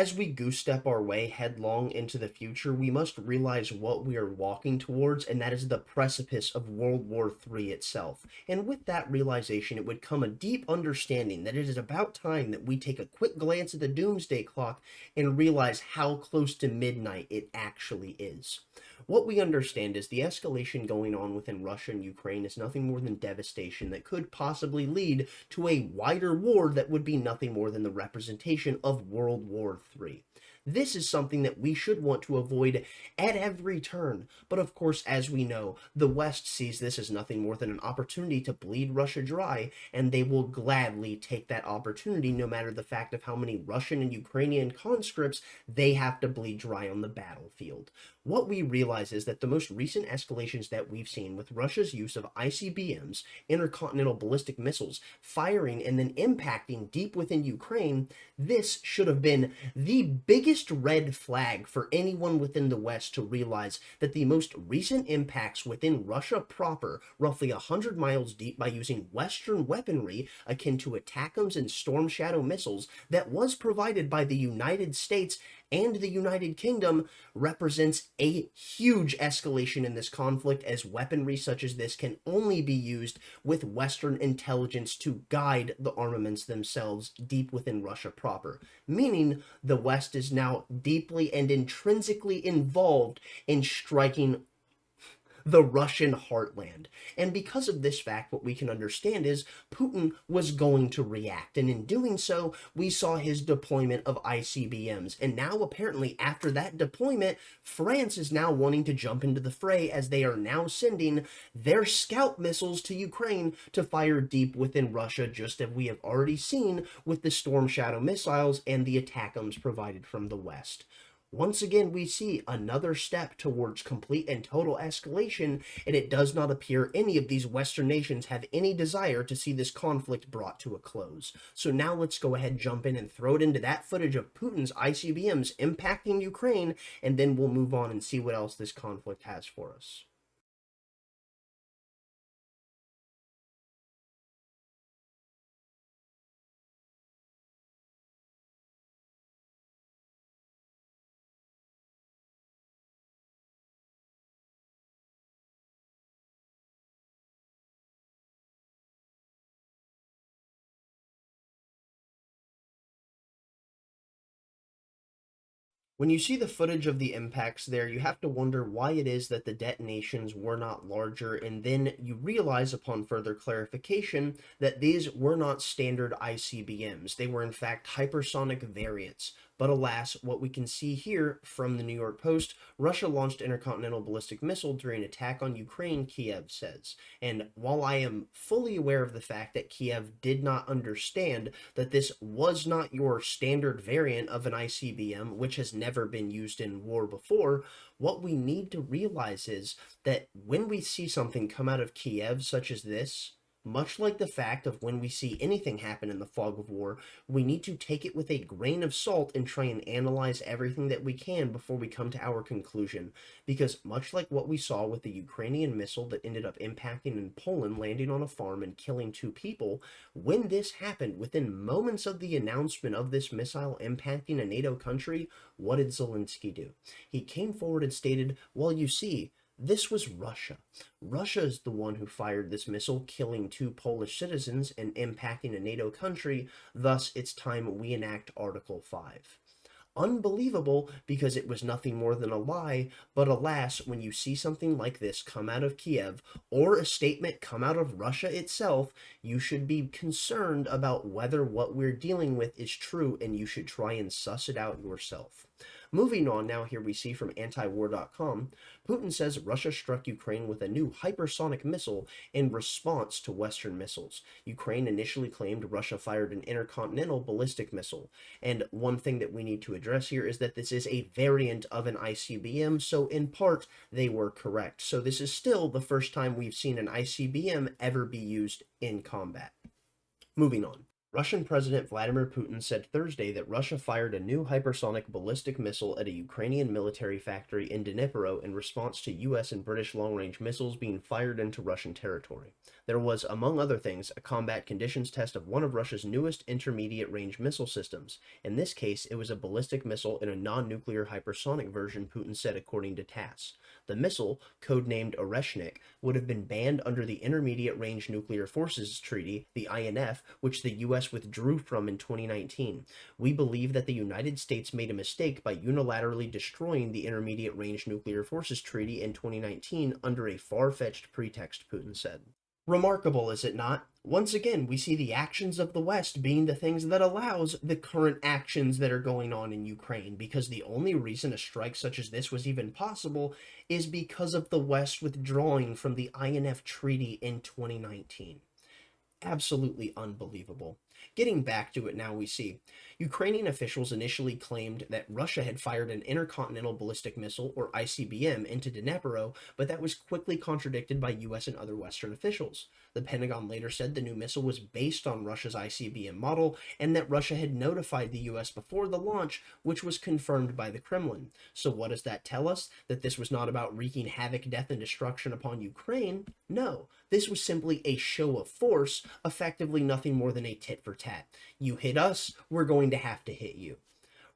As we goose step our way headlong into the future, we must realize what we are walking towards, and that is the precipice of World War III itself. And with that realization, it would come a deep understanding that it is about time that we take a quick glance at the doomsday clock and realize how close to midnight it actually is. What we understand is the escalation going on within Russia and Ukraine is nothing more than devastation that could possibly lead to a wider war that would be nothing more than the representation of World War III. This is something that we should want to avoid at every turn. But of course, as we know, the West sees this as nothing more than an opportunity to bleed Russia dry, and they will gladly take that opportunity no matter the fact of how many Russian and Ukrainian conscripts they have to bleed dry on the battlefield. What we realize is that the most recent escalations that we've seen with Russia's use of ICBMs, intercontinental ballistic missiles, firing and then impacting deep within Ukraine, this should have been the biggest red flag for anyone within the West to realize that the most recent impacts within Russia proper, roughly 100 miles deep by using Western weaponry akin to ATACMS and Storm Shadow missiles that was provided by the United States and the United Kingdom, represents a huge escalation in this conflict, as weaponry such as this can only be used with Western intelligence to guide the armaments themselves deep within Russia proper, meaning the West is now deeply and intrinsically involved in striking the Russian heartland. And because of this fact, what we can understand is Putin was going to react. And in doing so, we saw his deployment of ICBMs. And now, apparently, after that deployment, France is now wanting to jump into the fray, as they are now sending their scout missiles to Ukraine to fire deep within Russia, just as we have already seen with the Storm Shadow missiles and the ATACMS provided from the West. Once again, we see another step towards complete and total escalation, and it does not appear any of these Western nations have any desire to see this conflict brought to a close. So now let's go ahead, jump in, and throw it into that footage of Putin's ICBMs impacting Ukraine, and then we'll move on and see what else this conflict has for us. When you see the footage of the impacts there, you have to wonder why it is that the detonations were not larger, and then you realize upon further clarification that these were not standard ICBMs. They were in fact hypersonic variants. But alas, what we can see here from the New York Post, Russia launched intercontinental ballistic missile during attack on Ukraine, Kiev says. And while I am fully aware of the fact that Kiev did not understand that this was not your standard variant of an ICBM, which has never been used in war before, what we need to realize is that when we see something come out of Kiev such as this, much like the fact of when we see anything happen in the fog of war, we need to take it with a grain of salt and try and analyze everything that we can before we come to our conclusion. Because much like what we saw with the Ukrainian missile that ended up impacting in Poland, landing on a farm and killing 2 people, when this happened, within moments of the announcement of this missile impacting a NATO country, what did Zelensky do? He came forward and stated, well, you see, this was Russia. Russia is the one who fired this missile, killing 2 Polish citizens and impacting a NATO country. Thus, it's time we enact Article 5. Unbelievable, because it was nothing more than a lie, but alas, when you see something like this come out of Kiev, or a statement come out of Russia itself, you should be concerned about whether what we're dealing with is true, and you should try and suss it out yourself. Moving on now, here we see from antiwar.com, Putin says Russia struck Ukraine with a new hypersonic missile in response to Western missiles. Ukraine initially claimed Russia fired an intercontinental ballistic missile. And one thing that we need to address here is that this is a variant of an ICBM, so in part, they were correct. So this is still the first time we've seen an ICBM ever be used in combat. Moving on. Russian President Vladimir Putin said Thursday that Russia fired a new hypersonic ballistic missile at a Ukrainian military factory in Dnipro in response to US and British long-range missiles being fired into Russian territory. There was, among other things, a combat conditions test of one of Russia's newest intermediate-range missile systems. In this case, it was a ballistic missile in a non-nuclear hypersonic version, Putin said, according to TASS. The missile, codenamed Oreshnik, would have been banned under the Intermediate Range Nuclear Forces Treaty, the INF, which the US withdrew from in 2019. We believe that the United States made a mistake by unilaterally destroying the Intermediate Range Nuclear Forces Treaty in 2019 under a far-fetched pretext, Putin said. Remarkable, is it not? Once again, we see the actions of the West being the things that allows the current actions that are going on in Ukraine, because the only reason a strike such as this was even possible is because of the West withdrawing from the INF Treaty in 2019. Absolutely unbelievable. Getting back to it now, we see Ukrainian officials initially claimed that Russia had fired an intercontinental ballistic missile, or ICBM, into Dnipro, but that was quickly contradicted by US and other Western officials. The Pentagon later said the new missile was based on Russia's ICBM model and that Russia had notified the US before the launch, which was confirmed by the Kremlin. So what does that tell us? That this was not about wreaking havoc, death, and destruction upon Ukraine? No. This was simply a show of force, effectively nothing more than a tit for tat. You hit us, we're going to have to hit you.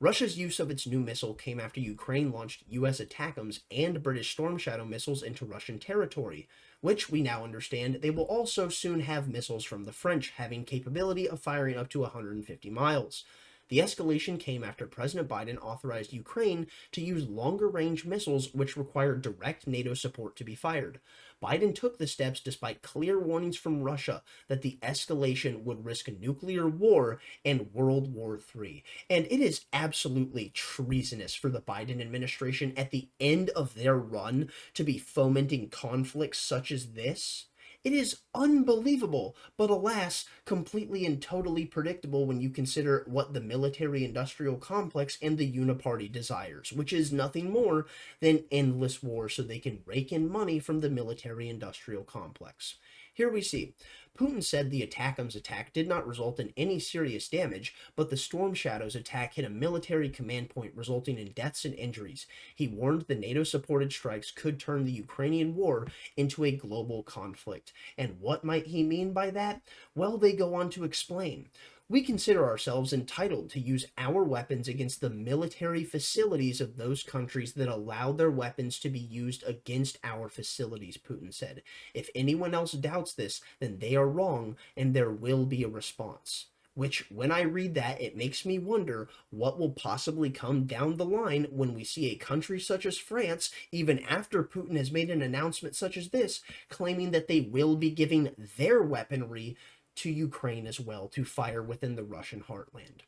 Russia's use of its new missile came after Ukraine launched US ATACMS and British Storm Shadow missiles into Russian territory, which we now understand they will also soon have missiles from the French, having capability of firing up to 150 miles. The escalation came after President Biden authorized Ukraine to use longer-range missiles which required direct NATO support to be fired. Biden took the steps despite clear warnings from Russia that the escalation would risk nuclear war and World War III. And it is absolutely treasonous for the Biden administration at the end of their run to be fomenting conflicts such as this. It is unbelievable, but alas, completely and totally predictable when you consider what the military-industrial complex and the uniparty desires, which is nothing more than endless war so they can rake in money from the military-industrial complex. Here we see, Putin said the ATACMS attack did not result in any serious damage, but the Storm Shadows attack hit a military command point resulting in deaths and injuries. He warned the NATO-supported strikes could turn the Ukrainian war into a global conflict. And what might he mean by that? Well, they go on to explain. We consider ourselves entitled to use our weapons against the military facilities of those countries that allow their weapons to be used against our facilities, Putin said. If anyone else doubts this, then they are wrong, and there will be a response. Which, when I read that, it makes me wonder what will possibly come down the line when we see a country such as France, even after Putin has made an announcement such as this, claiming that they will be giving their weaponry to Ukraine as well to fire within the Russian heartland.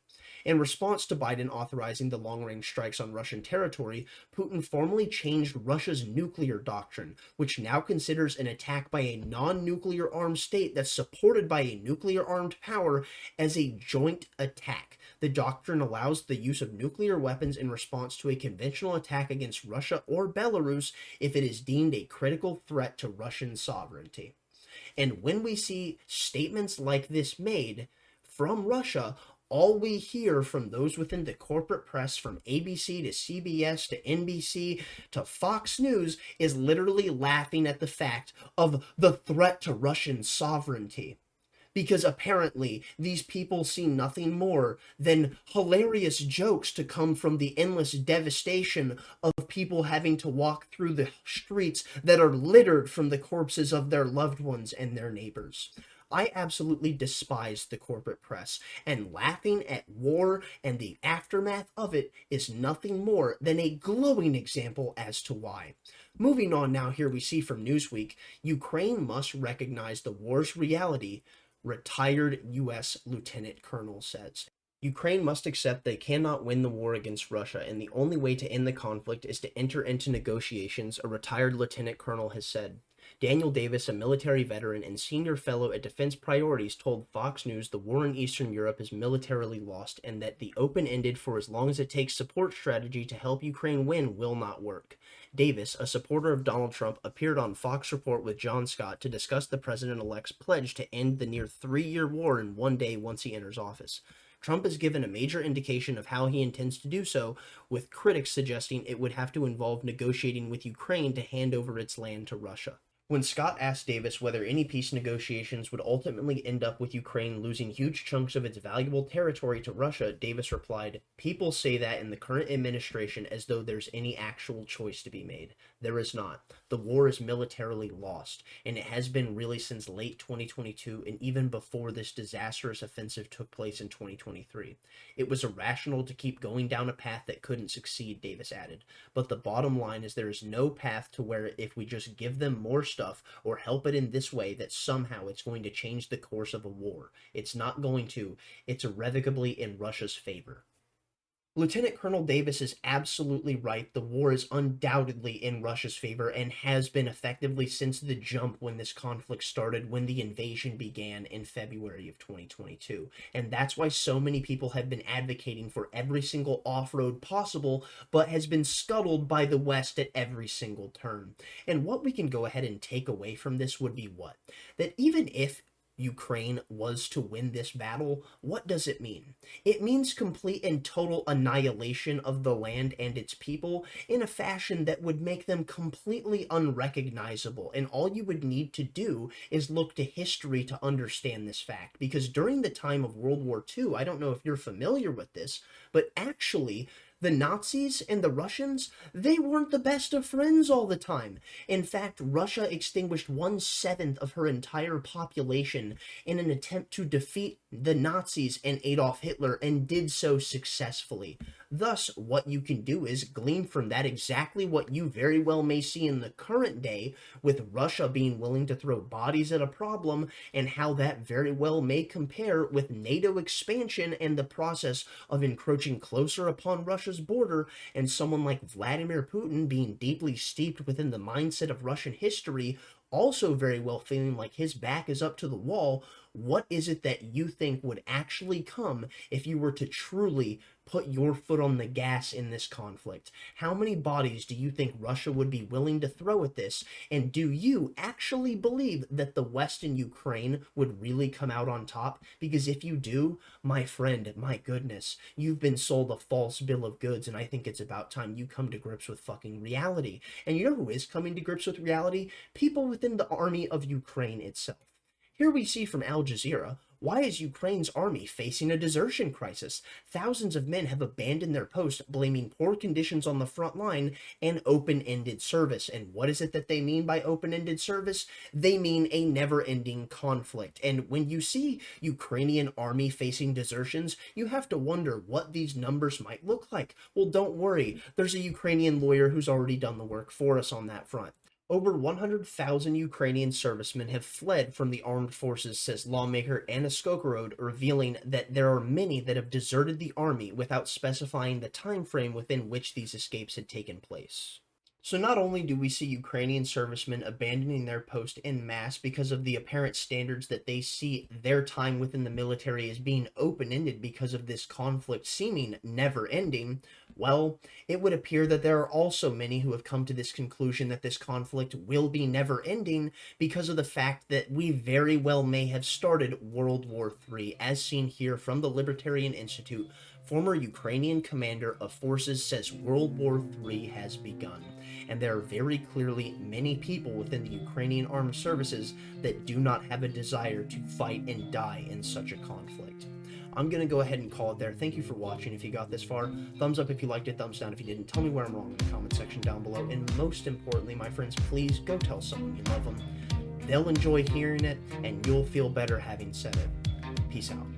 In response to Biden authorizing the long-range strikes on Russian territory, Putin formally changed Russia's nuclear doctrine, which now considers an attack by a non-nuclear armed state that's supported by a nuclear-armed power as a joint attack. The doctrine allows the use of nuclear weapons in response to a conventional attack against Russia or Belarus if it is deemed a critical threat to Russian sovereignty. And when we see statements like this made from Russia, all we hear from those within the corporate press, from ABC to CBS to NBC to Fox News, is literally laughing at the fact of the threat to Russian sovereignty. Because apparently these people see nothing more than hilarious jokes to come from the endless devastation of people having to walk through the streets that are littered from the corpses of their loved ones and their neighbors. I absolutely despise the corporate press, and laughing at war and the aftermath of it is nothing more than a glowing example as to why. Moving on now, here we see from Newsweek, Ukraine must recognize the war's reality, retired U.S. Lieutenant Colonel says. Ukraine must accept they cannot win the war against Russia, and the only way to end the conflict is to enter into negotiations, a retired lieutenant colonel has said. Daniel Davis, a military veteran and senior fellow at Defense Priorities, told Fox News the war in Eastern Europe is militarily lost and that the open-ended for as long as it takes support strategy to help Ukraine win will not work. Davis, a supporter of Donald Trump, appeared on Fox Report with John Scott to discuss the president-elect's pledge to end the near three-year war in one day once he enters office. Trump has given a major indication of how he intends to do so, with critics suggesting it would have to involve negotiating with Ukraine to hand over its land to Russia. When Scott asked Davis whether any peace negotiations would ultimately end up with Ukraine losing huge chunks of its valuable territory to Russia, Davis replied, "People say that in the current administration as though there's any actual choice to be made. There is not. The war is militarily lost, and it has been really since late 2022 and even before this disastrous offensive took place in 2023. It was irrational to keep going down a path that couldn't succeed," Davis added. "But the bottom line is there is no path to where if we just give them more stuff or help it in this way that somehow it's going to change the course of a war. It's not going to. It's irrevocably in Russia's favor." Lieutenant Colonel Davis is absolutely right. The war is undoubtedly in Russia's favor and has been effectively since the jump when this conflict started, when the invasion began in February of 2022. And that's why so many people have been advocating for every single off-road possible, but has been scuttled by the West at every single turn. And what we can go ahead and take away from this would be what? That even if Ukraine was to win this battle, what does it mean? It means complete and total annihilation of the land and its people in a fashion that would make them completely unrecognizable. And all you would need to do is look to history to understand this fact. Because during the time of World War II, I don't know if you're familiar with this, but actually, the Nazis and the Russians, they weren't the best of friends all the time. In fact, Russia extinguished 1/7 of her entire population in an attempt to defeat the Nazis and Adolf Hitler, and did so successfully. Thus, what you can do is glean from that exactly what you very well may see in the current day, with Russia being willing to throw bodies at a problem, and how that very well may compare with NATO expansion and the process of encroaching closer upon Russia's border, and someone like Vladimir Putin being deeply steeped within the mindset of Russian history, also very well feeling like his back is up to the wall. What is it that you think would actually come if you were to truly put your foot on the gas in this conflict? How many bodies do you think Russia would be willing to throw at this? And do you actually believe that the West and Ukraine would really come out on top? Because if you do, my friend, my goodness, you've been sold a false bill of goods, and I think it's about time you come to grips with fucking reality. And you know who is coming to grips with reality? People within the army of Ukraine itself. Here we see from Al Jazeera, why is Ukraine's army facing a desertion crisis? Thousands of men have abandoned their post, blaming poor conditions on the front line and open-ended service. And what is it that they mean by open-ended service? They mean a never-ending conflict. And when you see Ukrainian army facing desertions, you have to wonder what these numbers might look like. Well, don't worry. There's a Ukrainian lawyer who's already done the work for us on that front. Over 100,000 Ukrainian servicemen have fled from the armed forces, says lawmaker Anna Skokorod, revealing that there are many that have deserted the army without specifying the time frame within which these escapes had taken place. So not only do we see Ukrainian servicemen abandoning their post en masse because of the apparent standards that they see their time within the military as being open-ended because of this conflict seeming never-ending, well, it would appear that there are also many who have come to this conclusion that this conflict will be never-ending because of the fact that we very well may have started World War III, as seen here from the Libertarian Institute. Former Ukrainian commander of forces says World War III has begun, and there are very clearly many people within the Ukrainian armed services that do not have a desire to fight and die in such a conflict. I'm going to go ahead and call it there. Thank you for watching if you got this far. Thumbs up if you liked it, thumbs down if you didn't. Tell me where I'm wrong in the comment section down below, and most importantly, my friends, please go tell someone you love them. They'll enjoy hearing it, and you'll feel better having said it. Peace out.